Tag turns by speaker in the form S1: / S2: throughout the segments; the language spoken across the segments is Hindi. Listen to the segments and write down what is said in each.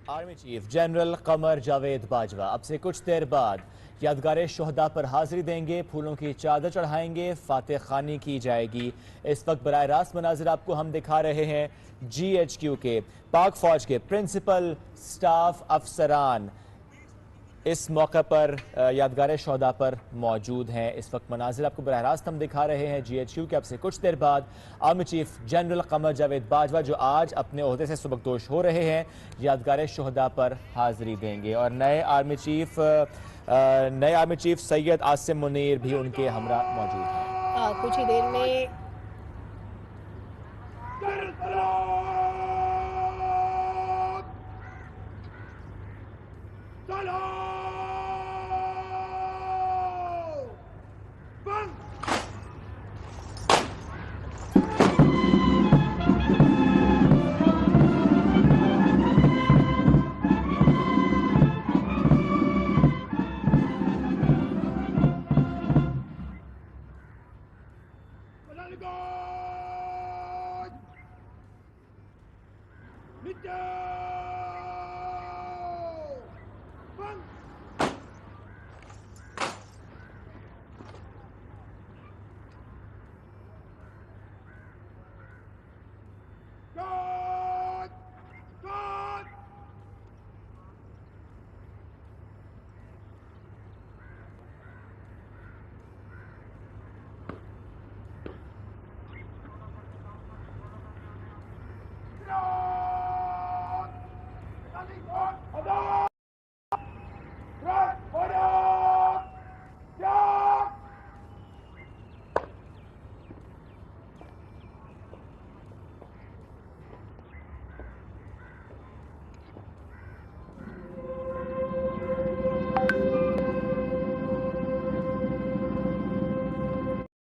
S1: Army chief general Qamar Javed Bajwa अब से कुछ देर बाद यादगार शोहदा पर हाजिरी देंगे, फूलों की चादर चढ़ाएंगे, फातह खानी की जाएगी। इस वक्त बराह रास्त मनाजिर आपको हम दिखा रहे हैं GHQ के पाक फौज के प्रिंसिपल स्टाफ अफसरान इस मौके पर यादगार शोहदा पर मौजूद हैं। इस वक्त मनाजिर आपको बराह रास्त हम दिखा रहे हैं GHQ के अब से कुछ देर बाद army chief general Qamar Javed Bajwa जो आज अपने ओहदे से सुबकदोश हो रहे हैं, यादगार शोहदा पर हाजिरी देंगे और नए आर्मी चीफ सैयद आसिम मुनीर भी उनके हमरा मौजूद हैं।
S2: कुछ ही देर में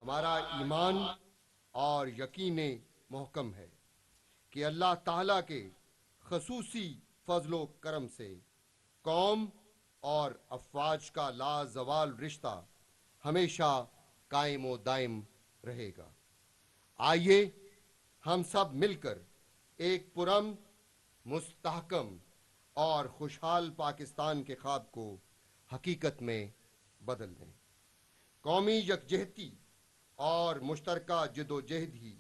S3: हमारा ईमान और यकीन मोहकम है कि अल्लाह ताला के खसूसी फजलो करम से कौम और अफवाज का लाजवाल रिश्ता हमेशा कायम व दायम रहेगा। आइए हम सब मिलकर एक पुरअमन, मुस्तहकम और खुशहाल पाकिस्तान के ख्वाब को हकीकत में बदल दें। कौमी यकजहती और मुश्तरका जिदोजहद ही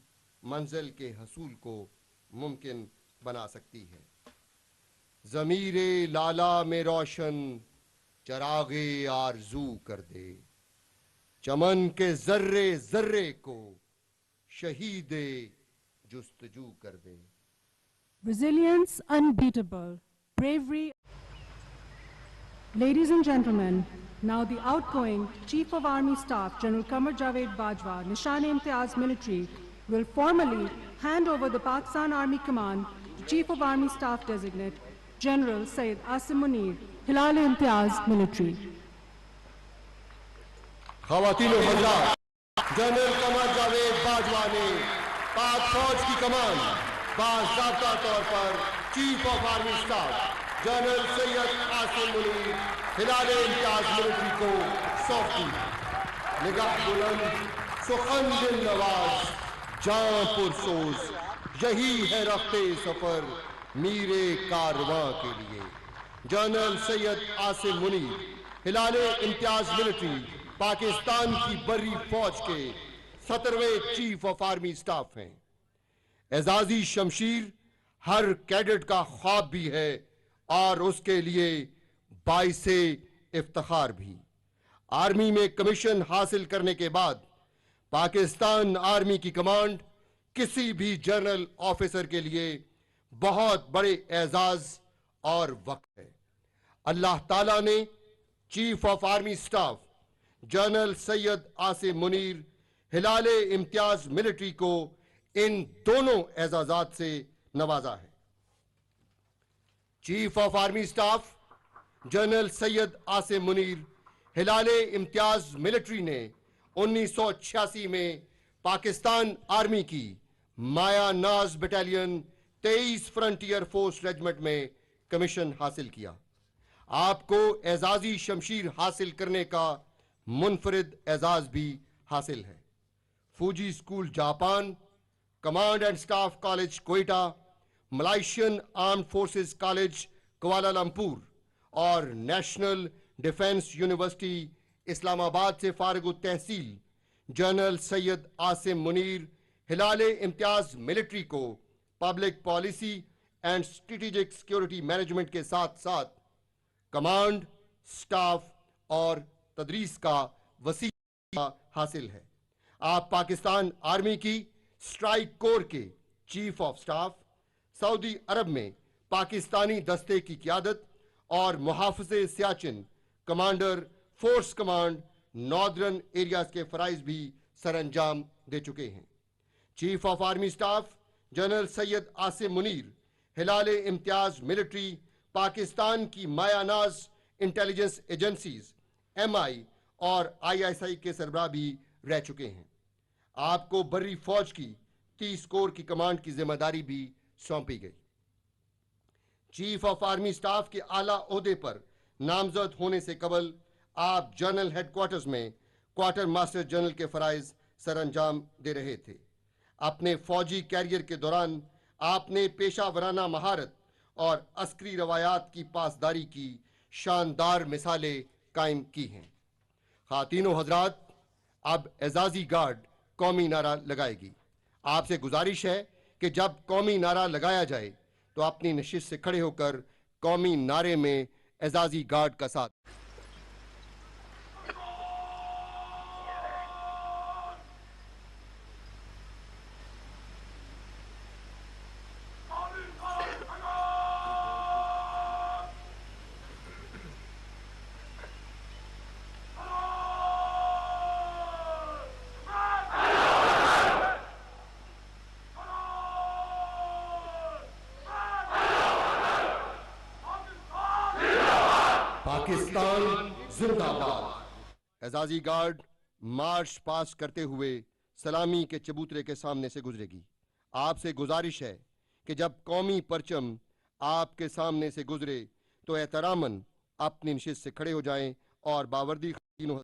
S3: मंजिल के हसूल को मुमकिन बना सकती है। ज़मीरे लाला में रोशन चरागे आरजू कर दे, चमन के जर्रे जर्रे को शहीदे जुस्तजू कर दे।
S4: Resilience unbeatable, bravery. Ladies and gentlemen, now the outgoing Chief of Army Staff, General Kamar Javed Bajwa, Nishan-e-Imtiaz Military, will formally hand over the Pakistan Army Command to Chief of Army Staff Designate, General Syed Asim Munir, Hawale Military.
S3: ख़वातीन और हज़रात, जनरल कमर जावेद बाजवा ने पाक फौज की कमान बाज़ाब्ता तौर पर chief of army staff general Syed Asim Munir हिलाले Imtiaz military को सौंप दी। निगाह बुलंद, सुखन दिल नवाज, जां पुरसोज, यही है रफ्ते सफर मीरे कारवां के लिए। जनरल सैयद आसिम मुनीर हिलाले इम्तियाज मिलिट्री पाकिस्तान की बर्री फौज के 17वें चीफ ऑफ आर्मी स्टाफ हैं। एजाजी शमशीर हर कैडेट का ख्वाब भी है और उसके लिए बाइसे इफ्तिखार भी। आर्मी में कमीशन हासिल करने के बाद पाकिस्तान आर्मी की कमांड किसी भी जनरल ऑफिसर के लिए बहुत बड़े एजाज और वक्त है। अल्लाह ताला ने chief of army staff general Syed Asim Munir हिलाले Imtiaz military को इन दोनों एजाजात से नवाजा है। Chief of army staff general Syed Asim Munir हिलाले Imtiaz military ने 1986 में पाकिस्तान आर्मी की माया नाज बटालियन 23 फ्रंटियर फोर्स रेजिमेंट में कमीशन हासिल किया। आपको एजाजी शमशीर हासिल करने का मुनफरिद एजाज भी हासिल है। फौजी school Japan, command and staff college Quetta, Malaysian armed forces college Kuala Lumpur और नेशनल डिफेंस यूनिवर्सिटी इस्लामाबाद से फारिग तहसील जनरल सैयद आसिम मुनीर हिलाले इम्तियाज मिलिट्री को public policy and strategic security management के साथ साथ कमांड, स्टाफ और तदरीस का वसी हासिल है। आप पाकिस्तान आर्मी की स्ट्राइक कोर के chief of staff, Saudi Arab में पाकिस्तानी दस्ते की क़ियादत और मुहाफ़िज़े Siachen commander force command northern areas के फ़राइज़ भी सरअंजाम दे चुके हैं। Chief of army staff general Syed Asim Munir हिलाले Imtiaz military Pakistan की मायानाज इंटेलिजेंस एजेंसीज MI और ISI के सरबराह भी रह चुके हैं। आपको बर्री फौज की 30 कोर की कमांड की जिम्मेदारी भी सौंपी गई। चीफ ऑफ आर्मी स्टाफ के आला ओहदे पर नामजद होने से कबल आप जनरल हेडक्वार्टर्स में क्वार्टर मास्टर जनरल के फराइज सरअंजाम दे रहे थे। अपने फौजी कैरियर के दौरान आपने पेशा वराना महारत और अस्करी रवायात की पासदारी की शानदार मिसालें कायम की हैं। खातीनो हजरात, अब एजाजी गार्ड कौमी नारा लगाएगी। आपसे गुजारिश है कि जब कौमी नारा लगाया जाए तो अपनी नशिस्त से खड़े होकर कौमी नारे में एजाजी गार्ड का साथ। पाकिस्तान जिंदाबाद। एजाजी गार्ड मार्च पास करते हुए सलामी के चबूतरे के सामने से गुजरेगी। आपसे गुजारिश है कि जब कौमी परचम आपके सामने से गुजरे तो एहतरामन अपनी नशिस्त से खड़े हो जाएं और बावर्दी